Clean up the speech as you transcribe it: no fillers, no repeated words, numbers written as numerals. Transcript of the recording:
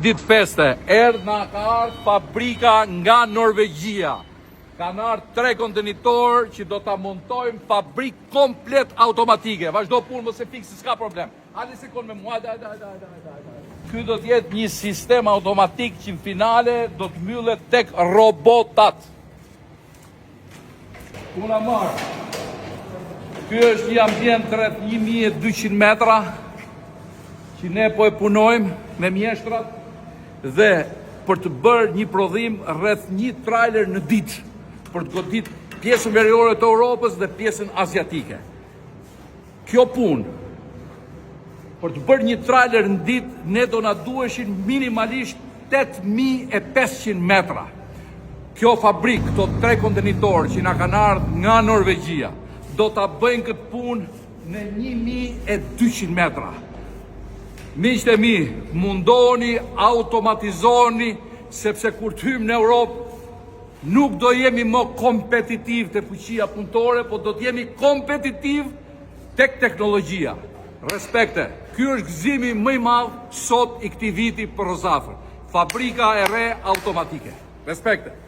ditë feste, ka ardhur fabrika nga Norvegjia. Kanë ardhur 3 kontenitor që do ta montojmë fabrikë komplet automatike. Vazhdo punë, mos e fiksi, s'ka problem. Hajde sekond me mua, Ky do të jetë një sistem automatik që në finale do të mbyllet tek robotat. Puna marr. Ky është një ambient rreth 1200 metra që ne po e punojmë me mjeshtrat dhe për të bërë një prodhim rreth 1 trailer në ditë për të godit pjesën veriore të Europës dhe pjesën aziatike. Kjo punë, për të bërë një trailer në ditë, ne do na duheshin minimalisht 8500 metra. Kjo fabrikë, këto 3 kontenitorë që na kanë ardhur nga Norvegjia, do ta bëjnë këtë punë në 1200 metra. Miqtë e mi, mundohuni, automatizoni, sepse kur të hymë në Europë, nuk do jemi më kompetitiv të fuqia punëtore, po do të jemi kompetitiv tek teknologjia. Respekte, ky është gëzimi më i madh sot i këtij viti për Rozafër. Fabrika e re automatike. Respekte.